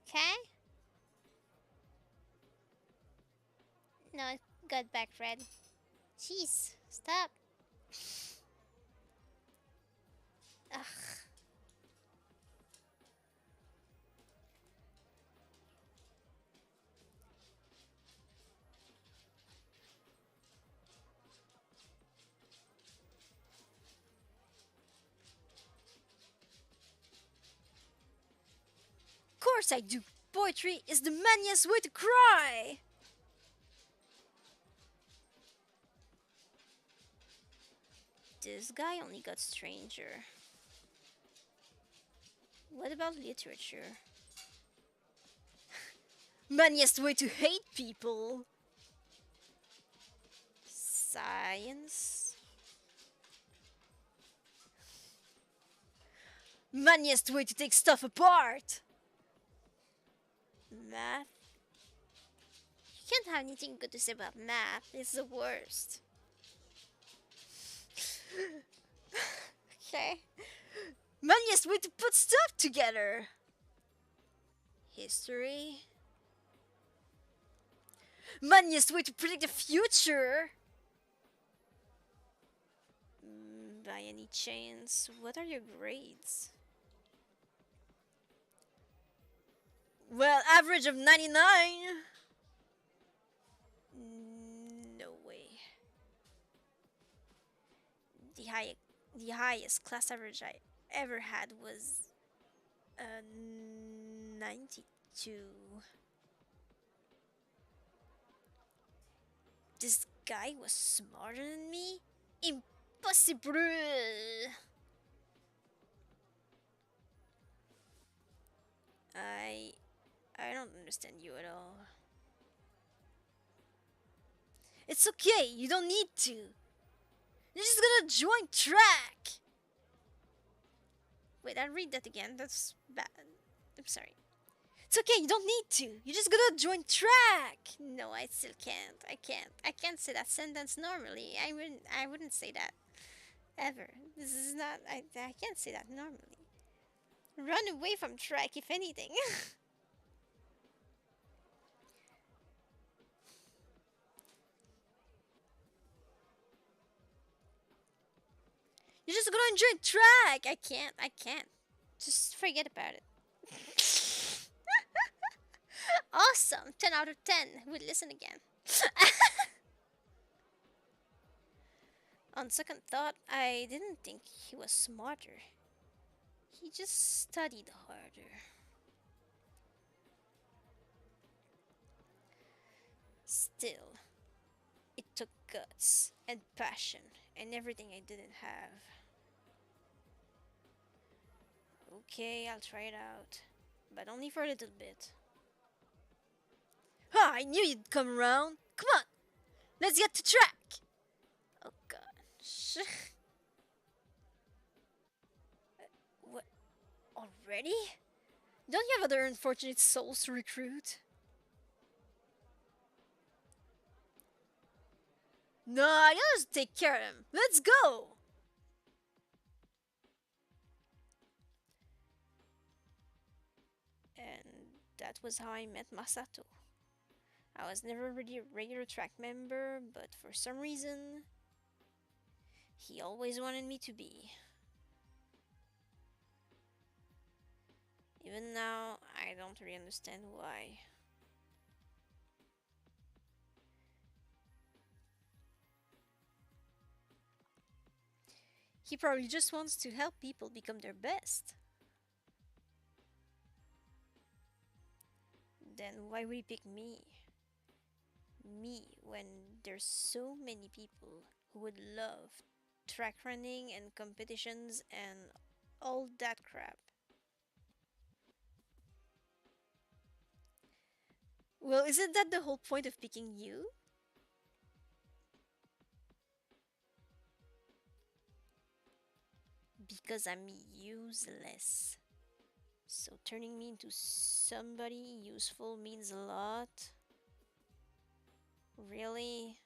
Okay? No, it got back red. Jeez, stop. Ugh. Of course I do. Poetry is the manliest way to cry. This guy only got stranger. What about literature? Manliest way to hate people. Science. Manliest way to take stuff apart. Math. You can't have anything good to say about math. It's the worst. Okay. Manliest way to put stuff together. History. Manliest way to predict the future. By any chance, what are your grades? Well, average of 99. No way. The highest class average I ever had was 92. This guy was smarter than me? Impossible! I don't understand you at all. It's okay, you don't need to. You're just gonna join track. Wait, I'll read that again. That's bad. I'm sorry. It's okay, you don't need to. You're just gonna join track. No, I still can't. I can't say that sentence normally. I wouldn't say that ever. This is not I can't say that normally. Run away from track if anything. You're just gonna enjoy track. I can't. Just forget about it. Awesome. 10 out of 10. We'll listen again. On second thought, I didn't think he was smarter. He just studied harder. Still, it took guts and passion and everything I didn't have. Okay, I'll try it out, but only for a little bit. Ha! I knew you'd come around. Come on, let's get to track. Oh gosh. What? Already? Don't you have other unfortunate souls to recruit? No, I gotta take care of him. Let's go! And that was how I met Masato. I was never really a regular track member, but for some reason, he always wanted me to be. Even now, I don't really understand why. He probably just wants to help people become their best. Then why would he pick me? Me, when there's so many people who would love track running and competitions and all that crap. Well, isn't that the whole point of picking you? Because I'm useless. So turning me into somebody useful means a lot. Really?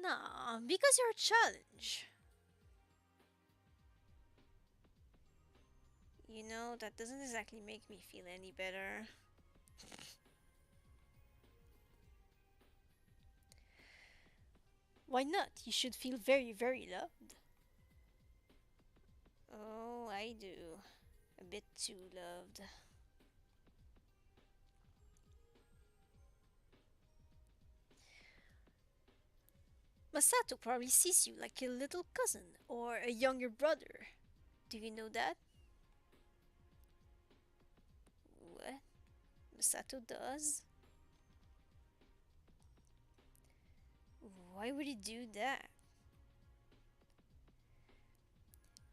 Nah, because you're a challenge. You know, that doesn't exactly make me feel any better. Why not? You should feel very, very loved. Oh, I do. A bit too loved. Masato probably sees you like a little cousin or a younger brother. Do you know that? What? Masato does? Why would he do that?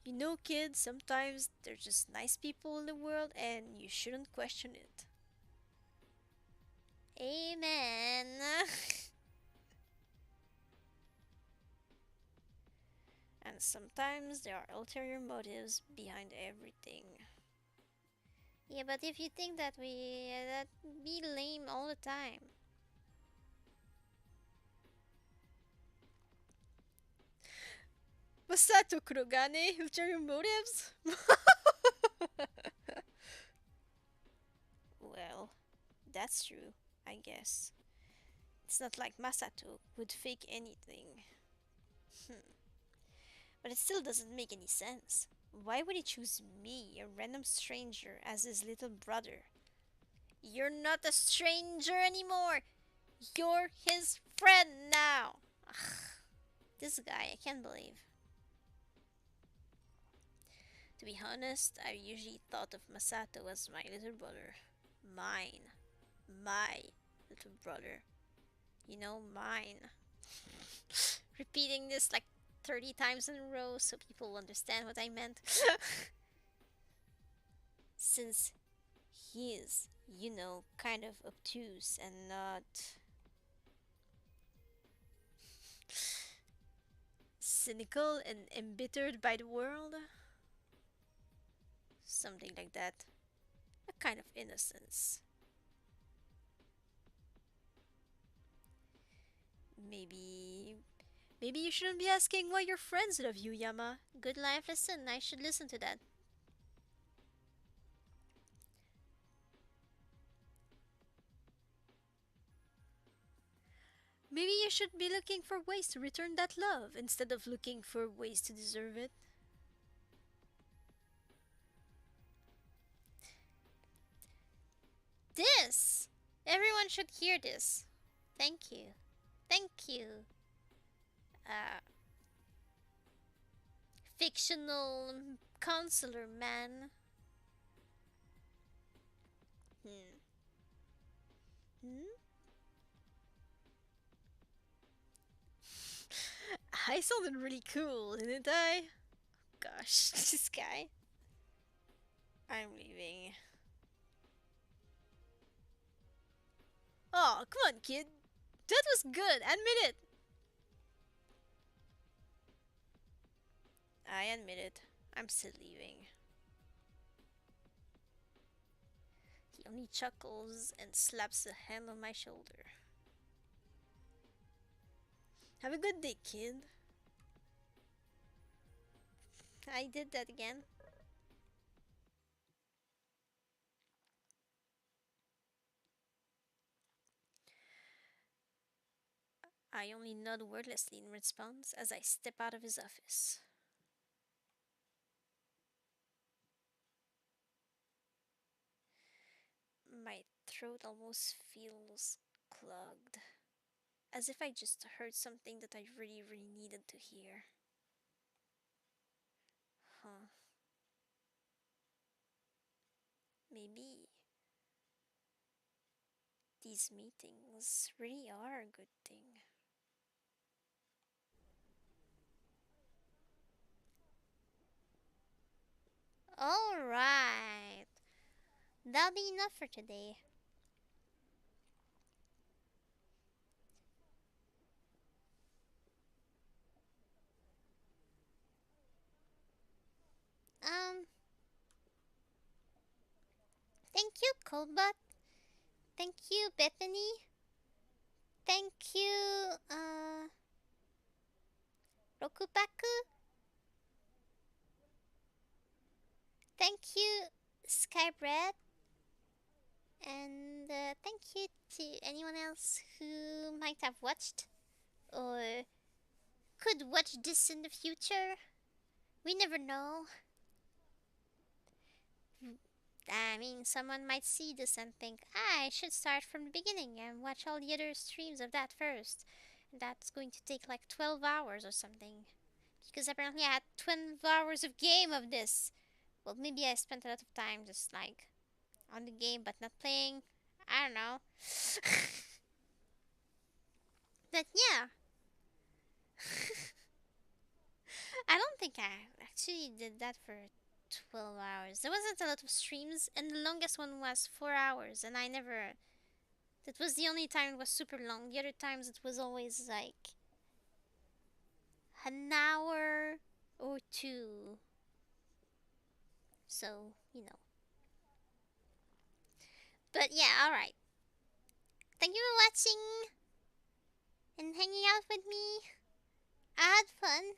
You know, kids, sometimes they're just nice people in the world and you shouldn't question it. Amen. And sometimes there are ulterior motives behind everything. Yeah, but if you think that that be lame all the time. Masato Kurogane, ulterior motives? Well, that's true, I guess. It's not like Masato would fake anything. Hmm. But it still doesn't make any sense. Why would he choose me, a random stranger, as his little brother? You're not a stranger anymore! You're his friend now! Ugh, this guy, I can't believe. To be honest, I usually thought of Masato as my little brother. Mine. My little brother. You know, mine. Repeating this like 30 times in a row so people will understand what I meant. Since he is, you know, kind of obtuse and not cynical and embittered by the world. Something like that. A kind of innocence. Maybe. Maybe you shouldn't be asking why your friends love you, Yama. Good life lesson. I should listen to that. Maybe you should be looking for ways to return that love instead of looking for ways to deserve it. This! Everyone should hear this. Thank you. Thank you. Uh, fictional counselor man. Hmm. Hmm? I sounded really cool, didn't I? Gosh, this guy. I'm leaving. come on, kid. That was good. Admit it. I admit it. I'm still leaving. He only chuckles and slaps a hand on my shoulder. Have a good day, kid. I did that again. I only nod wordlessly in response as I step out of his office. My throat almost feels clogged, as if I just heard something that I really, really needed to hear. Huh. Maybe these meetings really are a good thing. Alright. That'll be enough for today. Um, thank you, Colbot. Thank you, Bethany. Thank you, Rokupaku. Thank you, Skybread. And thank you to anyone else who might have watched or could watch this in the future. We never know. I mean, someone might see this and think, I should start from the beginning and watch all the other streams of that first. And that's going to take like 12 hours or something. Because apparently I had 12 hours of game of this. Well, maybe I spent a lot of time just like on the game but not playing. I don't know. But yeah, I don't think I actually did that for 12 hours. There wasn't a lot of streams, and the longest one was 4 hours, and I never. That was the only time it was super long. The other times it was always like an hour or two. So, you know. But yeah, alright. Thank you for watching and hanging out with me. I had fun.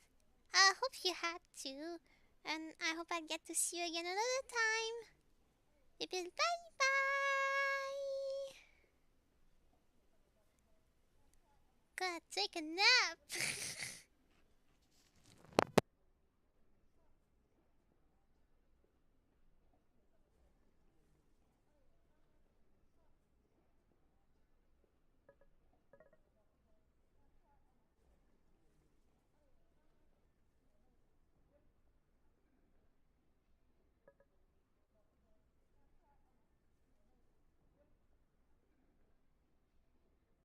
I hope you had too. And I hope I get to see you again another time. Bye bye. Gotta take a nap.